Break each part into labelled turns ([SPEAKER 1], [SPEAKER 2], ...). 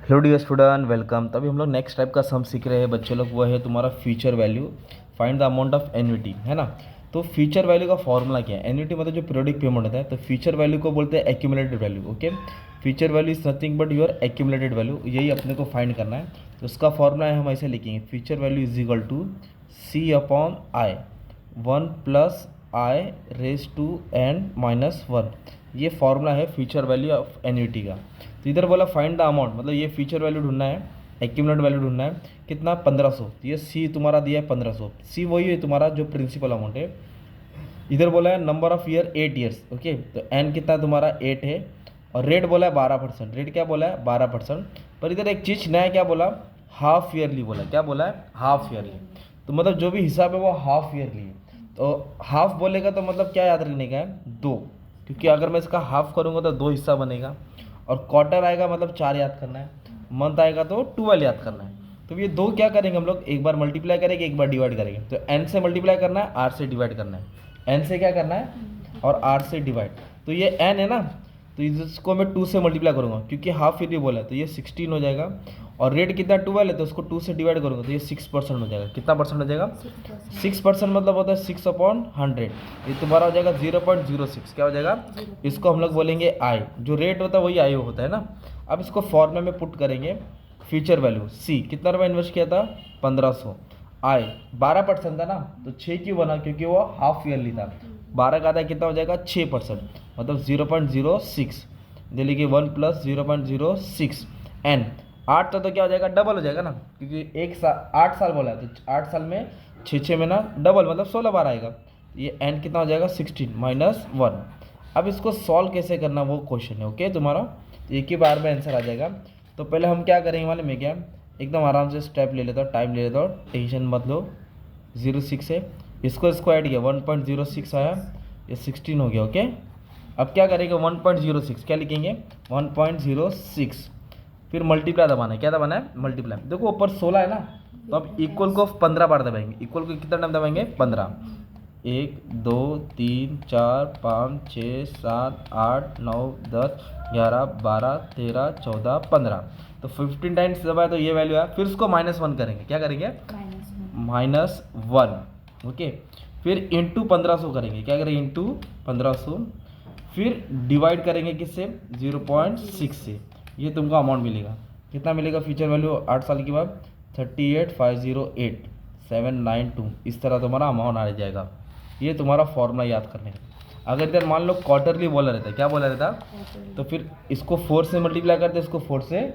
[SPEAKER 1] Hello dear student, welcome. तभी हम लोग नेक्स्ट टाइप का सम सीख रहे हैं बच्चे लोग। वो है तुम्हारा future value. Find the amount of annuity, है ना। तो फ्यूचर वैल्यू का फॉर्मूला क्या है? एन्युटी मतलब जो पीरियोडिक पेमेंट होता है, तो फ्यूचर वैल्यू को बोलते हैं accumulated value. Okay, future value is nothing but your accumulated value. यही अपने को फाइंड करना है। तो उसका फॉर्मूला है, हम ऐसे लिखेंगे, future value is equal to C upon I, 1 plus I raise to N minus 1। ये फॉर्मूला है फ्यूचर वैल्यू ऑफ एन्युटी का। तो इधर बोला फाइंड द अमाउंट, मतलब ये फ्यूचर वैल्यू ढूंढना है, एक्यूमुलेट वैल्यू ढूंढना है। कितना? 1500। तो ये सी तुम्हारा दिया है 1500। सी वही है तुम्हारा जो प्रिंसिपल अमाउंट है। इधर बोला है number of year 8 years. Okay, तो एन कितना तुम्हारा 8 है, और रेट बोला है 12%। रेट क्या बोला है? 12%। पर इधर एक चीज़ नया क्या बोला? हाफ ईयरली बोला। क्या बोला है? Half yearly. तो मतलब जो भी हिसाब है वो हाफ ईयरली है। तो हाफ बोलेगा तो मतलब क्या याद रखने का है? 2। क्योंकि अगर मैं इसका हाफ करूँगा तो 2 हिस्सा बनेगा। और क्वार्टर आएगा मतलब 4 याद करना है। मंथ आएगा तो 12 याद करना है। तो ये 2 क्या करेंगे हम लोग? एक बार मल्टीप्लाई करेंगे, एक बार डिवाइड करेंगे। तो एन से मल्टीप्लाई करना है, आर से डिवाइड करना है। एन से क्या करना है? और आर से डिवाइड। तो ये एन है ना, तो इसको मैं 2 से मल्टीप्लाई करूँगा क्योंकि हाफ ईयरली बोला है। तो ये 16 हो जाएगा। और रेट कितना? 12 है, तो उसको 2 से डिवाइड करूँगा तो ये 6% हो जाएगा। कितना परसेंट हो जाएगा? 6% मतलब होता है 6/100। ये तुम्हारा हो जाएगा 0.06। क्या हो जाएगा? इसको हम लोग बोलेंगे आई। जो रेट होता है वही आई होता है ना। अब इसको फॉर्मूला में पुट करेंगे। फ्यूचर वैल्यू सी कितना रुपये इन्वेस्ट किया था? 1500। आई 12% था ना, तो 6 क्यों बना? क्योंकि वो हाफ ईयरली था। 12 का आधा कितना हो जाएगा? 6%, मतलब 0.06। दिल्ली की 1 प्लस 0.06 एन। 8 तो क्या हो जाएगा? डबल हो जाएगा ना, क्योंकि 8 साल बोला है, तो 8 साल में 6 में ना डबल, मतलब 16 बार आएगा। ये एन कितना हो जाएगा? 16 माइनस 1। अब इसको सॉल्व कैसे करना वो क्वेश्चन है। ओके, तुम्हारा एक ही बार में आंसर आ जाएगा। तो पहले हम क्या करेंगे मालूम है क्या? एकदम आराम से स्टेप ले लेता हूँ, टाइम ले लेता हूँ, टेंशन मत लो। 06 है, इसको ऐड किया 1.06 आया, ये 16 हो गया। ओके, अब क्या करेंगे? 1.06 क्या लिखेंगे? 1.06। फिर मल्टीप्लाई दबाना है। क्या दबाना है? मल्टीप्लाई। देखो ऊपर 16 है ना, तो अब इक्वल को 15 बार दबाएंगे। इक्वल को कितना टाइम दबाएंगे? 15। 1 2 3 4 5 6 7 8 9 10 11 12 13 14 15। तो 15 टाइम्स दबाया तो ये वैल्यू है। फिर उसको -1 करेंगे। क्या करेंगे? -1। ओके, फिर इंटू 1500 करेंगे। क्या करेंगे? इंटू 1500। फिर डिवाइड करेंगे किससे? 0.6 से। ये तुमको अमाउंट मिलेगा। कितना मिलेगा फ्यूचर वैल्यू 8 साल के बाद? 38,508,792। इस तरह तुम्हारा अमाउंट आ जाएगा। ये तुम्हारा फॉर्मूला याद करने का। अगर इधर मान लो क्वार्टरली बोला रहता, क्या बोला रहता, तो फिर इसको 4 से मल्टीप्लाई करते, इसको 4 से।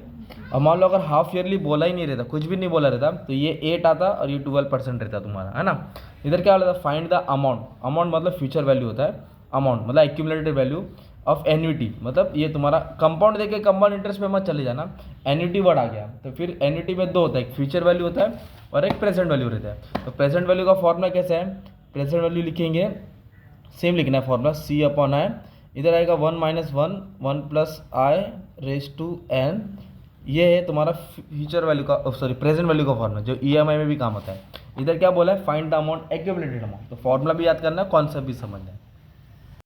[SPEAKER 1] और मान लो अगर हाफ ईयरली बोला ही नहीं रहता, कुछ भी नहीं बोला रहता, तो ये 8 आता और ये 12% रहता तुम्हारा, है ना। इधर क्या बोला था? Find the amount. अमाउंट मतलब फ्यूचर वैल्यू होता है। अमाउंट मतलब एक्यूमुलेटेड वैल्यू ऑफ एन्युटी, मतलब ये तुम्हारा कंपाउंड देके कंपाउंड इंटरेस्ट पे मत चले जाना। एन्युटी वर्ड आ गया तो फिर एन्युटी में 2 होता है, एक फ्यूचर वैल्यू होता है और एक प्रेजेंट वैल्यू रहता है। तो प्रेजेंट वैल्यू का फॉर्मूला कैसा है? प्रेजेंट वैल्यू लिखेंगे, सेम लिखना है फॉर्मूला, सी अपॉन आई। इधर आएगा 1 - 1, 1 plus I raise to N. ये है तुम्हारा फ्यूचर वैल्यू का, सॉरी प्रेजेंट वैल्यू का फॉर्मूला, जो ईएमआई में भी काम होता है। इधर क्या बोला है? Find the amount accumulated amount. तो फॉर्मूला भी याद करना है, कॉन्सेप्ट भी समझना है।